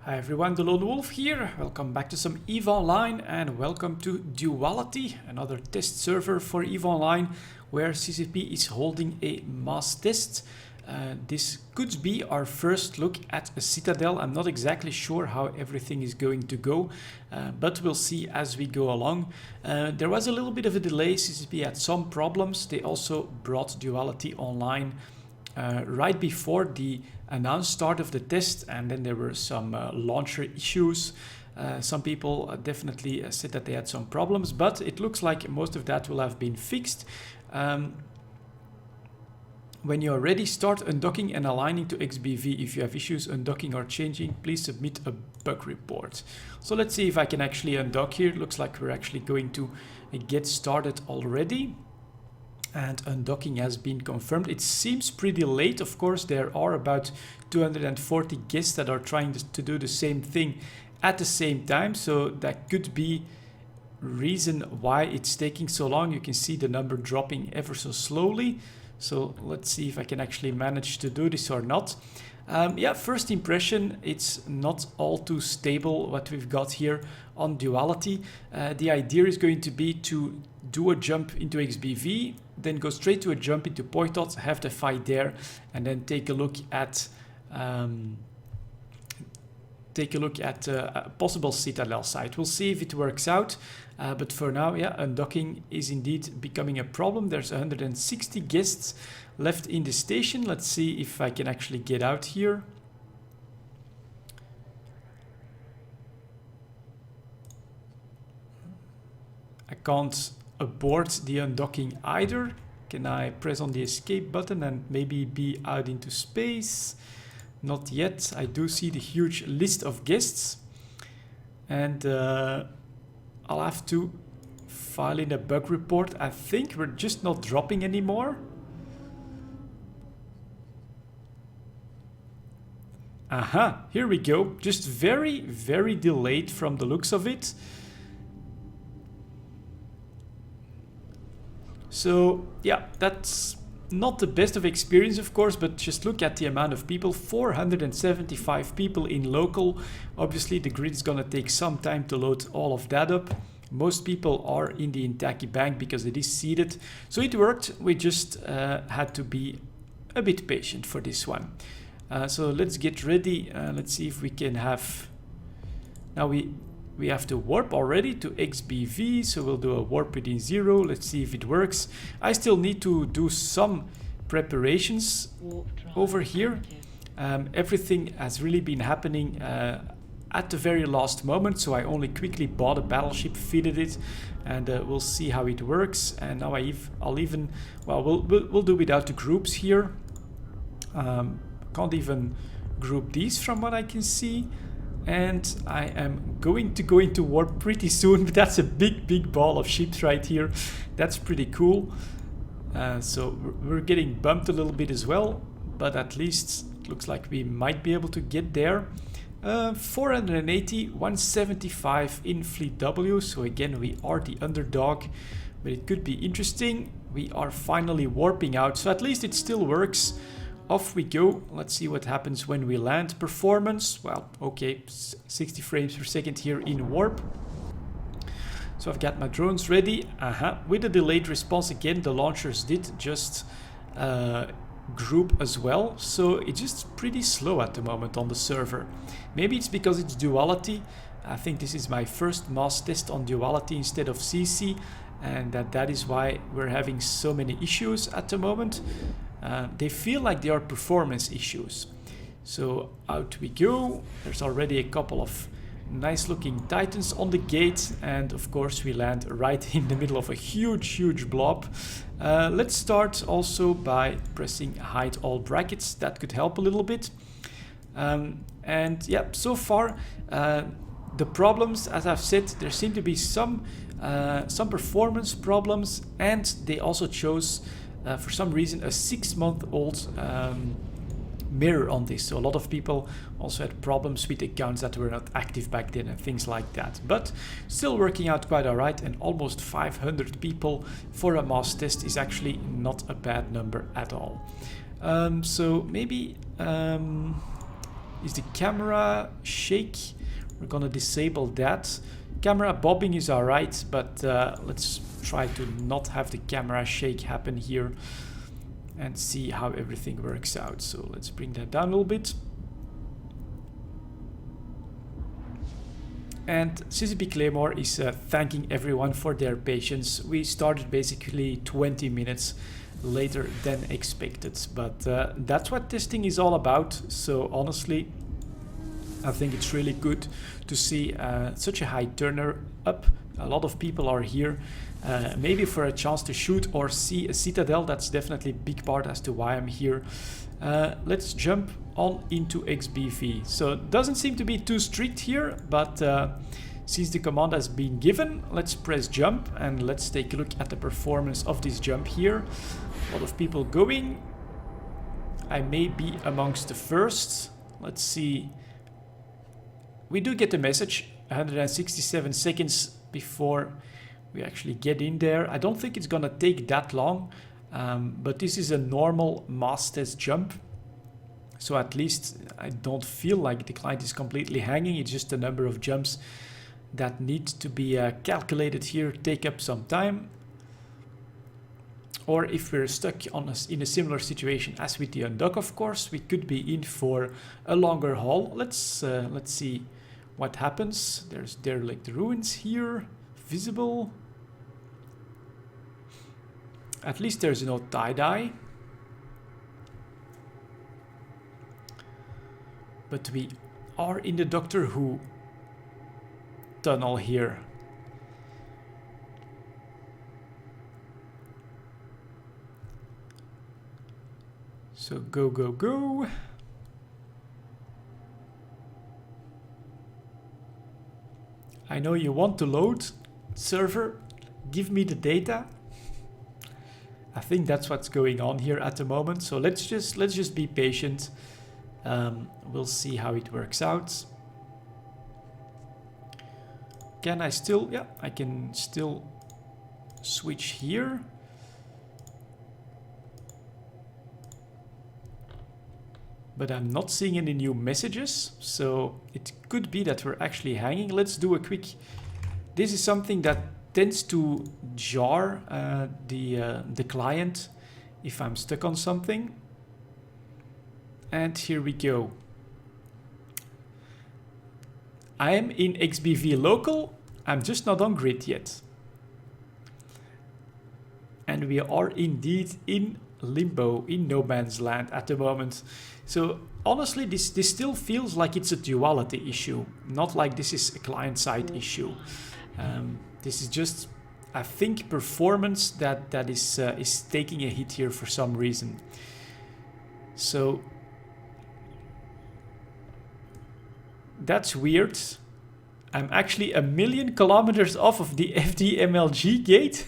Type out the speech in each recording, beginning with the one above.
Hi everyone, delonewolf here. Welcome back to some EVE Online and welcome to Duality, another test server for EVE Online where CCP is holding a mass test. This could be our first look at a citadel. I'm not exactly sure how everything is going to go, but we'll see as we go along. There was a little bit of a delay. CCP had some problems. They also brought Duality online right before the announced start of the test, and then there were some launcher issues. Some people definitely said that they had some problems, but it looks like most of that will have been fixed. When you are ready, start undocking and aligning to XBV. If you have issues undocking or changing, please submit a bug report. So let's see if I can actually undock here. It looks like we're actually going to get started already. And undocking has been confirmed. It seems pretty late. Of course, there are about 240 guests that are trying to do the same thing at the same time. So that could be reason why it's taking so long. You can see the number dropping ever so slowly. So let's see if I can actually manage to do this or not. Yeah, first impression, it's not all too stable what we've got here on Duality. The idea is going to be to do a jump into XBV, then go straight to a jump into Poitot, have the fight there, and then take a look at a possible citadel site. We'll see if it works out, but for now, yeah, undocking is indeed becoming a problem. There's 160 guests left in the station. Let's see if I can actually get out here. I can't abort the undocking either. Can I press on the escape button and maybe be out into space? Not yet. I do see the huge list of guests, and I'll have to file in a bug report. I think we're just not dropping anymore. Aha, here we go. Just very, very delayed from the looks of it. So yeah, that's not the best of experience, of course, but just look at the amount of people. 475 people in local. Obviously the grid is gonna take some time to load all of that up. Most people are in the Intaki bank because it is seeded. So it worked. We just had to be a bit patient for this one. So let's get ready. Let's see if we can have... Now we have to warp already to XBV, so we'll do a warp within 0. Let's see if it works. I still need to do some preparations over here. Everything has really been happening at the very last moment, so I only quickly bought a battleship, fitted it, and we'll see how it works. And now I'll even, well, we'll do without the groups here. Can't even group these from what I can see. And I am going to go into warp pretty soon, but that's a big ball of ships right here. That's pretty cool. So we're getting bumped a little bit as well, but at least it looks like we might be able to get there. 480, 175 in Fleet W, so again we are the underdog, but it could be interesting. We are finally warping out, so at least it still works. Off we go. Let's see what happens when we land. Performance, well, okay, 60 frames per second here in warp. So I've got my drones ready. With a delayed response again, the launchers did just group as well. So it's just pretty slow at the moment on the server. Maybe it's because it's Duality. I think this is my first mass test on Duality instead of CC, and that is why we're having so many issues at the moment. They feel like they are performance issues. So out we go. There's already a couple of nice looking Titans on the gate, and of course we land right in the middle of a huge blob. Let's start also by pressing hide all brackets. That could help a little bit. And yeah, so far the problems, as I've said, there seem to be some performance problems, and they also chose for some reason a 6-month-old mirror on this. So a lot of people also had problems with accounts that were not active back then and things like that. But still working out quite alright, and almost 500 people for a mass test is actually not a bad number at all. So maybe Is the camera shake? We're gonna disable that. Camera bobbing is alright, but let's try to not have the camera shake happen here and see how everything works out. So let's bring that down a little bit. And CCP Claymore is thanking everyone for their patience. We started basically 20 minutes later than expected, but that's what testing is all about. So honestly, I think it's really good to see such a high turner up. A lot of people are here, maybe for a chance to shoot or see a citadel. That's definitely a big part as to why I'm here. Let's jump on into XBV. So it doesn't seem to be too strict here, but since the command has been given, let's press jump and let's take a look at the performance of this jump here. A lot of people going. I may be amongst the first. Let's see. We do get a message 167 seconds before we actually get in there. I don't think it's gonna take that long, but this is a normal mass test jump. So at least I don't feel like the client is completely hanging. It's just a number of jumps that need to be calculated here, take up some time. Or if we're stuck in a similar situation as with the undock, of course, we could be in for a longer haul. Let's see what happens. There's derelict ruins here, visible. At least there's no tie-dye. But we are in the Doctor Who tunnel here. So go, go, go. I know you want to load, server, give me the data. I think that's what's going on here at the moment. So let's just be patient. We'll see how it works out. Can I still? Yeah, I can still switch here. But I'm not seeing any new messages, so it could be that we're actually hanging. Let's do a quick... This is something that tends to jar the client if I'm stuck on something. And here we go. I am in XBV local. I'm just not on grid yet. And we are indeed in limbo, in no man's land at the moment. So honestly, this still feels like it's a duality issue, not like this is a client-side issue. This is just, I think, performance that is taking a hit here for some reason. So that's weird. I'm actually 1,000,000 kilometers off of the FDMLG gate.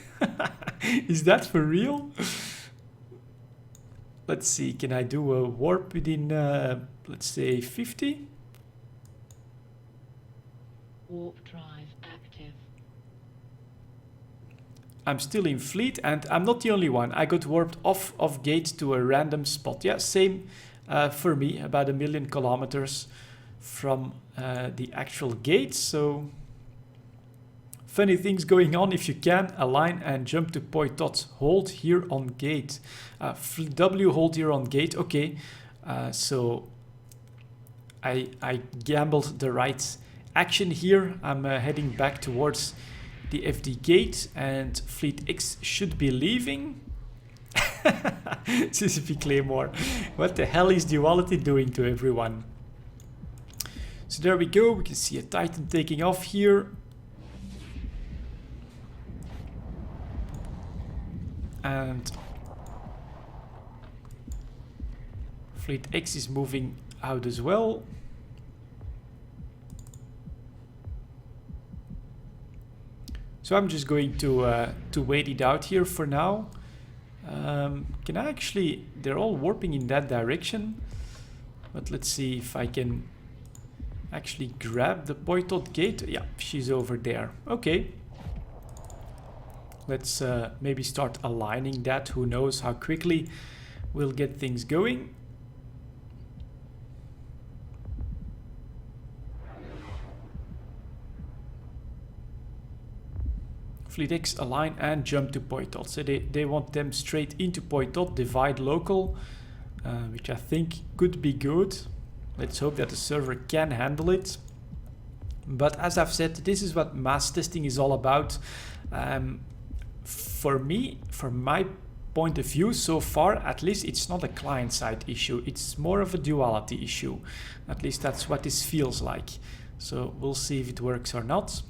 Is that for real? Let's see, can I do a warp within, let's say, 50? Warp drive active. I'm still in fleet, and I'm not the only one. I got warped off of gate to a random spot. Yeah, same for me, about 1,000,000 kilometers from the actual gate. So funny things going on. If you can, align and jump to point dot. Hold here on gate. W, hold here on gate. Okay, so I gambled the right action here. I'm heading back towards the FD gate, and Fleet X should be leaving. CCP Claymore. What the hell is Duality doing to everyone? So there we go. We can see a Titan taking off here. And Fleet X is moving out as well. So I'm just going to wait it out here for now. Can I actually... They're all warping in that direction. But let's see if I can actually grab the Poitot gate. Yeah, she's over there. Okay. Let's maybe start aligning that. Who knows how quickly we'll get things going. Fleet X align and jump to Poitot. So they want them straight into Poitot, divide local, which I think could be good. Let's hope that the server can handle it. But as I've said, this is what mass testing is all about. For me, from my point of view, so far, at least it's not a client-side issue. It's more of a duality issue. At least that's what this feels like. So we'll see if it works or not.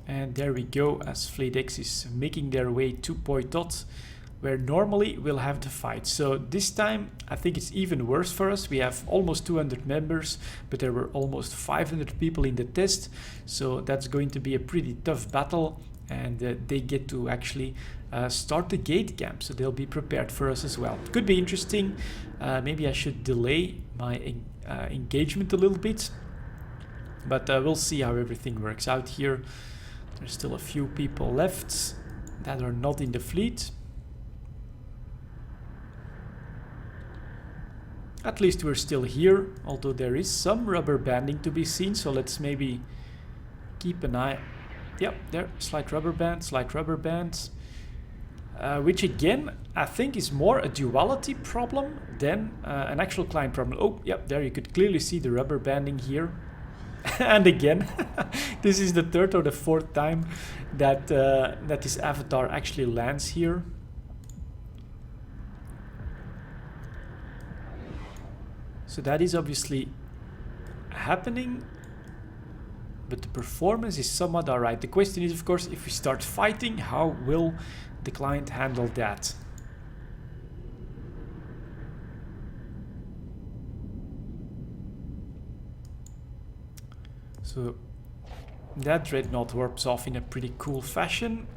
And there we go, as Fleet X is making their way to Poitot, where normally we'll have the fight. So this time I think it's even worse for us. We have almost 200 members, but there were almost 500 people in the test. So that's going to be a pretty tough battle, and they get to actually start the gate camp. So they'll be prepared for us as well. Could be interesting. Maybe I should delay my engagement a little bit, but we'll see how everything works out here. There's still a few people left that are not in the fleet. At least we're still here, although there is some rubber banding to be seen, so let's maybe keep an eye. Yep, there, slight rubber band, which again, I think is more a duality problem than an actual client problem. Oh, yep, there you could clearly see the rubber banding here. And again, this is the third or the fourth time that, that this avatar actually lands here. So that is obviously happening, but the performance is somewhat alright. The question is, of course, if we start fighting, how will the client handle that? So that dreadnought warps off in a pretty cool fashion.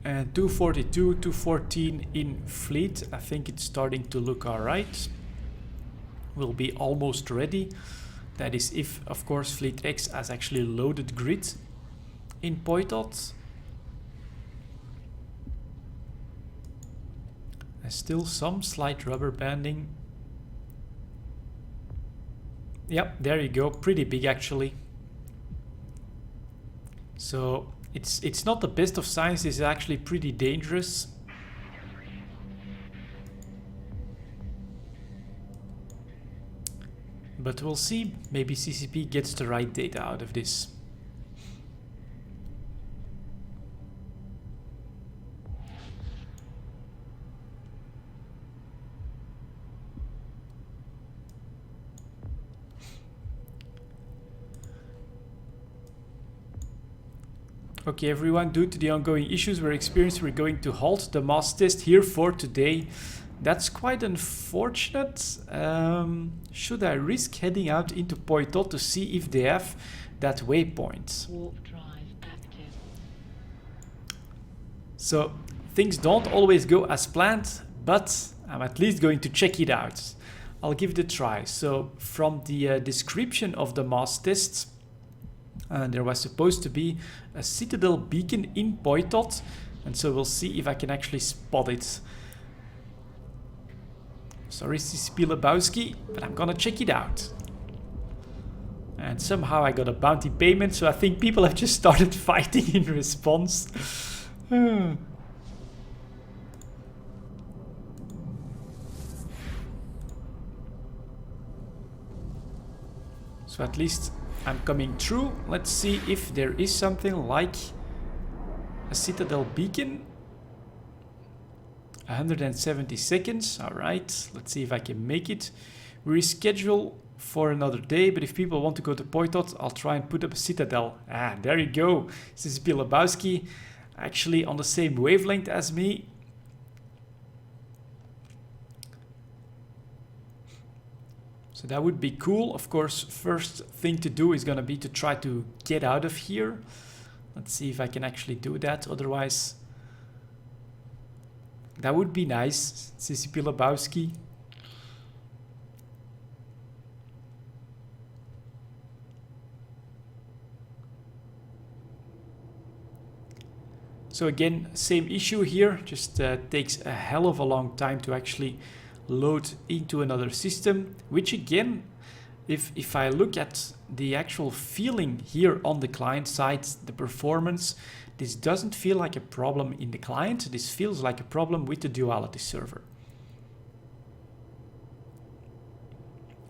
And 242, 214 in fleet. I think it's starting to look alright. We'll be almost ready. That is if, of course, Fleet X has actually loaded grid in Poitot. There's still some slight rubber banding. Yep, there you go. Pretty big actually. So it's not the best of signs. This is actually pretty dangerous. But we'll see. Maybe CCP gets the right data out of this. Okay, everyone, due to the ongoing issues we're experiencing, we're going to halt the mass test here for today. That's quite unfortunate. Should I risk heading out into Poitot to see if they have that waypoint? Warp drive active. So things don't always go as planned, but I'm at least going to check it out. I'll give it a try. So from the description of the mass test, there was supposed to be a citadel beacon in Poitot, and so we'll see if I can actually spot it. Sorry, CCP Lebowski, but I'm gonna check it out. And somehow I got a bounty payment, so I think people have just started fighting in response. So at least I'm coming through. Let's see if there is something like a citadel beacon. 170 seconds. All right, let's see if I can make it. Reschedule for another day, but if people want to go to Poitot, I'll try and put up a citadel. Ah, there you go. CCP Lebowski, actually on the same wavelength as me. So that would be cool. Of course, first thing to do is gonna be to try to get out of here. Let's see if I can actually do that. Otherwise, that would be nice. CCP Lebowski. So again, same issue here, just takes a hell of a long time to actually load into another system, which again, if I look at the actual feeling here on the client side, the performance, this doesn't feel like a problem in the client, this feels like a problem with the Duality server.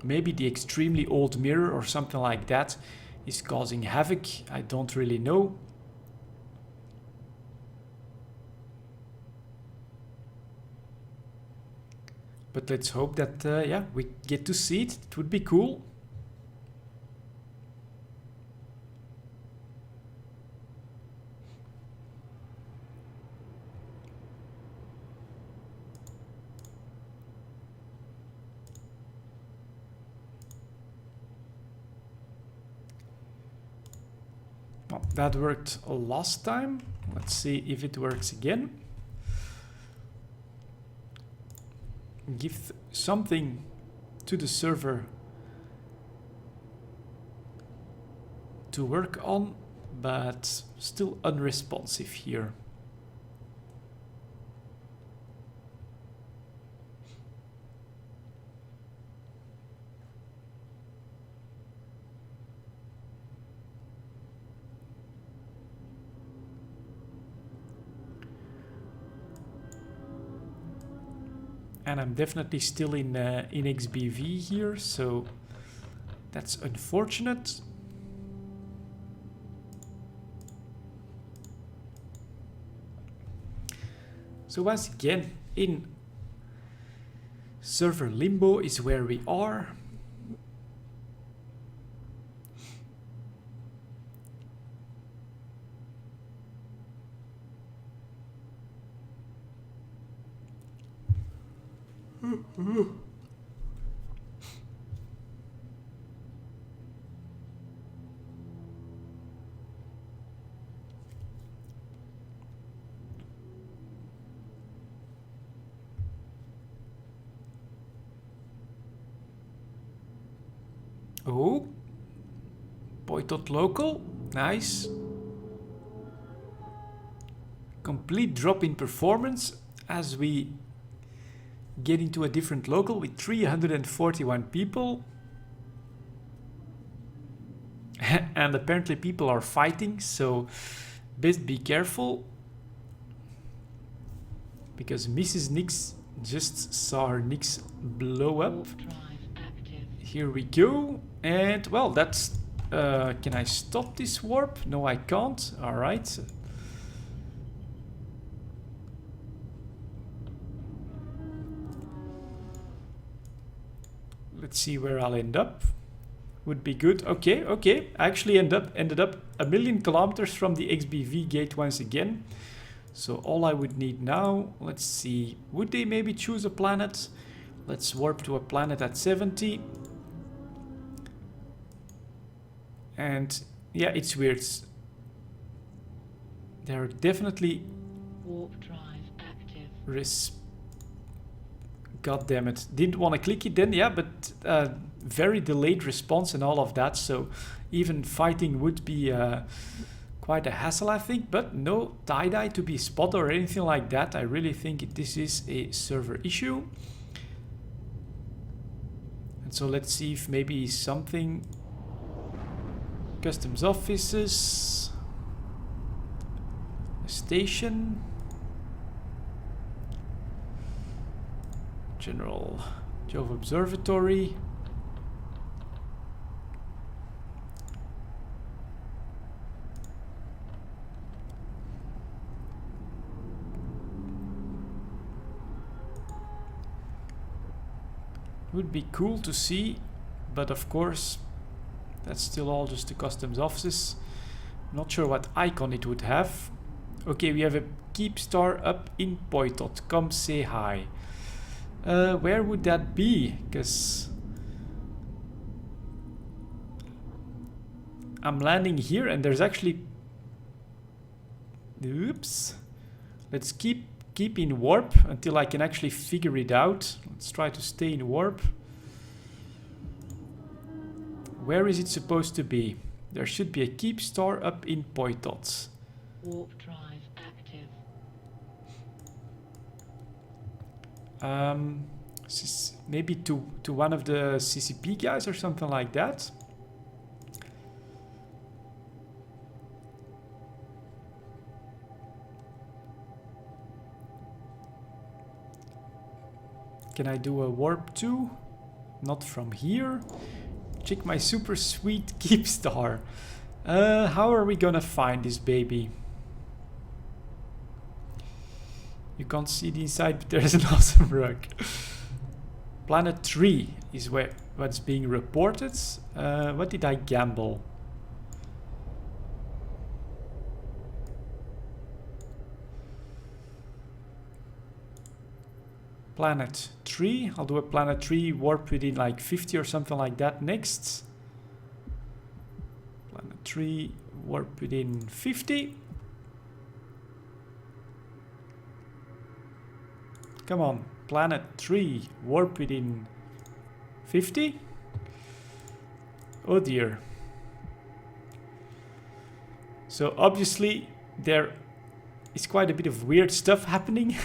Maybe the extremely old mirror or something like that is causing havoc, I don't really know. But let's hope that, yeah, we get to see it. It would be cool. Well, that worked last time. Let's see if it works again. Give something to the server to work on, but still unresponsive here. And I'm definitely still in XBV here, so that's unfortunate. So once again, in server limbo is where we are. Oh, Boy.local, nice. Complete drop in performance as we get into a different local with 341 people. And apparently people are fighting, so best be careful. Because Mrs. Nix just saw her Nix blow up. Here we go. And well, that's... can I stop this warp? No, I can't. Alright. Let's see where I'll end up. Would be good. Okay, okay. I actually ended up 1,000,000 kilometers from the XBV gate once again. So all I would need now, let's see, would they maybe choose a planet? Let's warp to a planet at 70. And yeah, it's weird. They're definitely... Warp drive active. God damn it. Didn't want to click it then, yeah, but very delayed response and all of that. So even fighting would be quite a hassle, I think. But no tie-dye to be spotted or anything like that. I really think this is a server issue. And so let's see if maybe something... Customs offices, a station, General Jove Observatory, would be cool to see, but of course that's still all just the customs offices. Not sure what icon it would have. Okay, we have a keep star up in Poitot. Come say hi. Where would that be? Because I'm landing here and there's actually... Oops. Let's keep in warp until I can actually figure it out. Let's try to stay in warp. Where is it supposed to be? There should be a keep star up in Poitot. Warp drive active. Maybe to one of the CCP guys or something like that. Can I do a warp too? Not from here. Check my super sweet keep star. How are we gonna find this baby? You can't see the inside, but there's an awesome rug. Planet 3 is what's being reported. What did I gamble? Planet 3. I'll do a planet 3 warp within like 50 or something like that next. Planet 3 warp within 50. Come on, planet 3 warp within 50. Oh dear. So obviously there is quite a bit of weird stuff happening.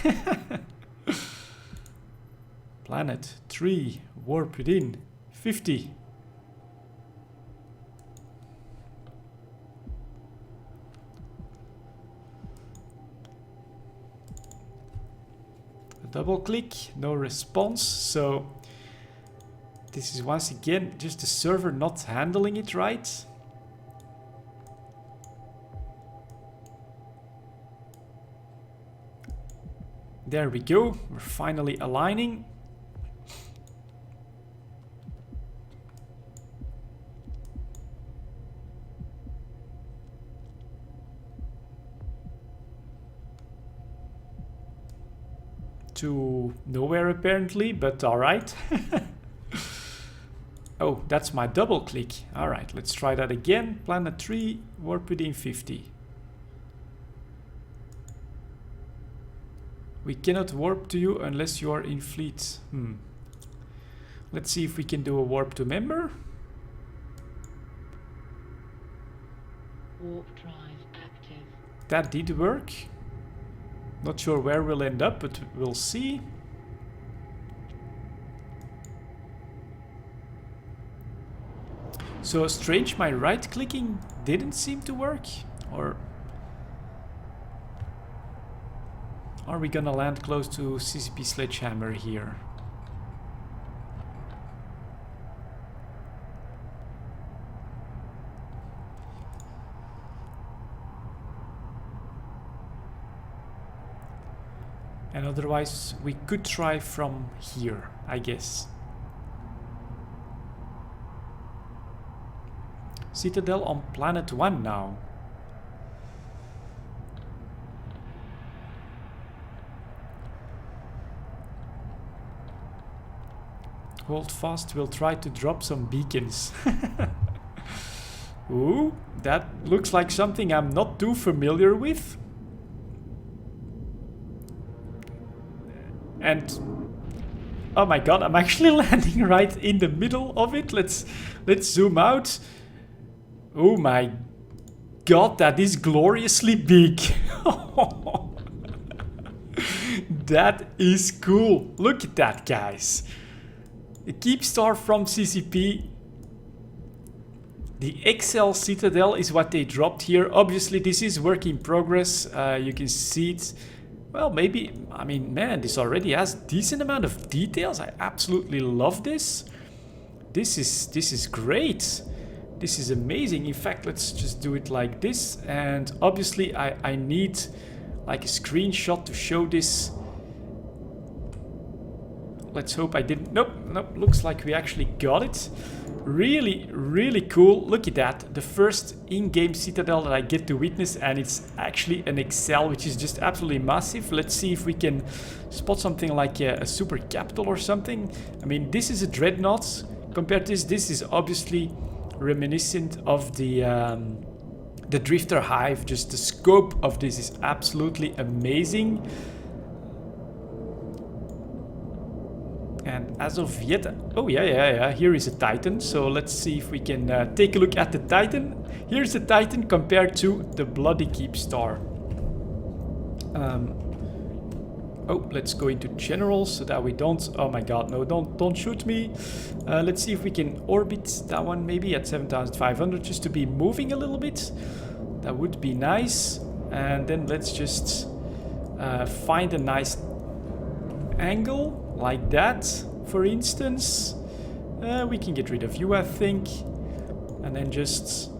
Planet 3 warp within 50. A double click, no response. So this is once again just the server not handling it right. There we go, we're finally aligning. To nowhere apparently, but alright. Oh, that's my double click. Alright, let's try that again. Planet 3, warp within 50. We cannot warp to you unless you are in fleet. Let's see if we can do a warp to member. Warp drive active. That did work. Not sure where we'll end up, but we'll see. So strange, my right clicking didn't seem to work. Or are we gonna land close to CCP Sledgehammer here? And otherwise we could try from here, I guess. Citadel on planet 1 now. Hold fast, we'll try to drop some beacons. Ooh, that looks like something I'm not too familiar with. And oh my god, I'm actually landing right in the middle of it. Let's zoom out. Oh my god, that is gloriously big. That is cool. Look at that, guys. The Keepstar from CCP. The XL Citadel is what they dropped here. Obviously, this is work in progress. You can see it. Well, maybe, I mean, man, this already has a decent amount of details. I absolutely love this. This is great. This is amazing. In fact, let's just do it like this. And obviously, I need like a screenshot to show this. Let's hope I didn't. Nope, looks like we actually got it. Really, really cool. Look at that. The first in-game Citadel that I get to witness, and it's actually an XL, which is just absolutely massive. Let's see if we can spot something like a super capital or something. I mean, this is a dreadnought. Compared to this is obviously reminiscent of the Drifter Hive. Just the scope of this is absolutely amazing. And as of yet, oh yeah, here is a Titan. So let's see if we can take a look at the Titan. Here's the Titan compared to the Bloody Keepstar. Oh, let's go into general so that we don't... Oh my god, no, don't shoot me. Let's see if we can orbit that one maybe at 7,500 just to be moving a little bit. That would be nice. And then let's just find a nice angle like that, for instance. We can get rid of you, I think. And then just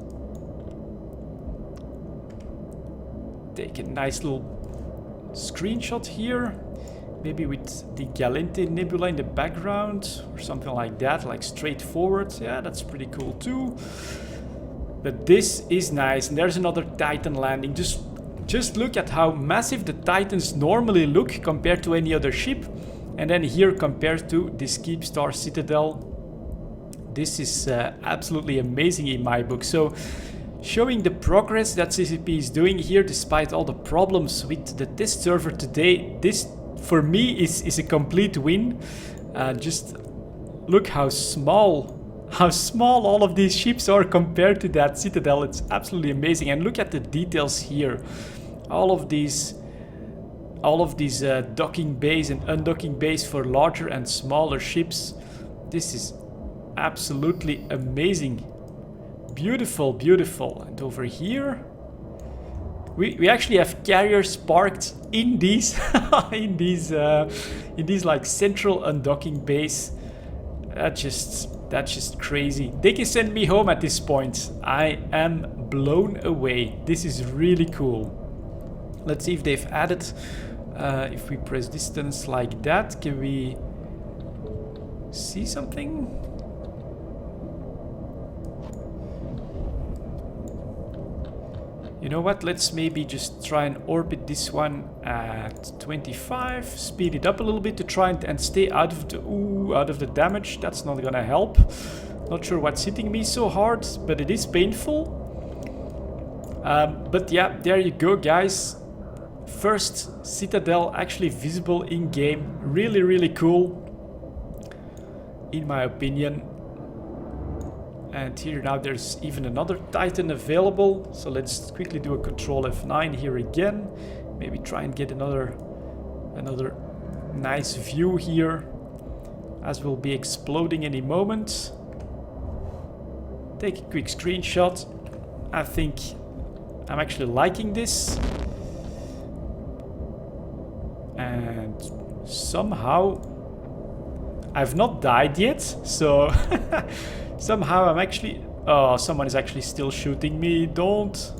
take a nice little screenshot here, maybe with the Galente Nebula in the background or something like that, like straightforward. Yeah, that's pretty cool too. But this is nice. And there's another Titan landing. Just look at how massive the Titans normally look compared to any other ship, and then here compared to this Keepstar Citadel. This is absolutely amazing in my book. So showing the progress that CCP is doing here despite all the problems with the test server today, this for me is a complete win. Just look how small all of these ships are compared to that Citadel. It's absolutely amazing. And look at the details here. All of these docking bays and undocking bays for larger and smaller ships. This is absolutely amazing. Beautiful, beautiful. And over here we actually have carriers parked in these in these like central undocking bays. That's just crazy. They can send me home at this point. I am blown away. This is really cool. Let's see if they've added if we press distance like that, can we see something? You know what, let's maybe just try and orbit this one at 25, speed it up a little bit to try and stay out of the damage. That's not gonna help. Not sure what's hitting me so hard, but it is painful. But yeah, there you go, guys. First Citadel actually visible in game. Really, really cool, in my opinion. And here now there's even another Titan available. So let's quickly do a Control F9 here again. Maybe try and get another nice view here, as we'll be exploding any moment. Take a quick screenshot. I think I'm actually liking this. And somehow I've not died yet, so somehow I'm actually... Oh, someone is actually still shooting me. Don't.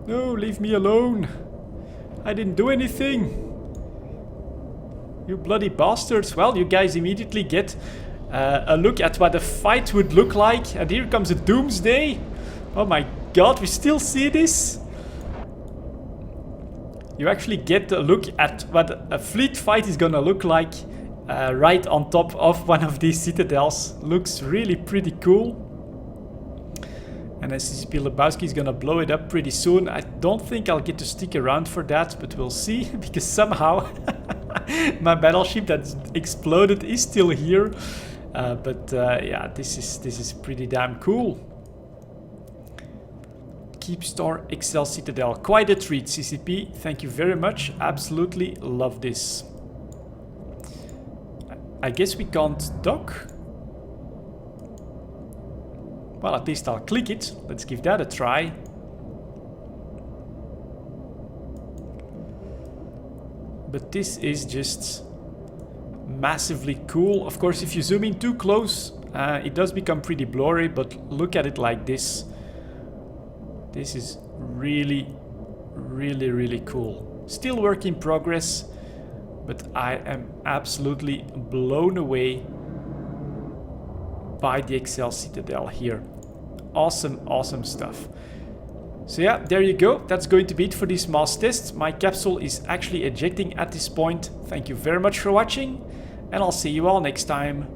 No, leave me alone. I didn't do anything. You bloody bastards. Well, you guys immediately get a look at what a fight would look like. And here comes a Doomsday. Oh my god, we still see this. You actually get a look at what a fleet fight is gonna look like right on top of one of these citadels. Looks really pretty cool. And SCP Lebowski is gonna blow it up pretty soon. I don't think I'll get to stick around for that, but we'll see. Because somehow my battleship that exploded is still here. Yeah, this is pretty damn cool. Keepstar XL Citadel. Quite a treat, CCP. Thank you very much. Absolutely love this. I guess we can't dock. Well, at least I'll click it. Let's give that a try. But this is just massively cool. Of course, if you zoom in too close, it does become pretty blurry, but look at it like this. This is really, really, really cool. Still work in progress, but I am absolutely blown away by the XL Citadel here. Awesome, awesome stuff. So yeah, there you go. That's going to be it for this mass test. My capsule is actually ejecting at this point. Thank you very much for watching, and I'll see you all next time.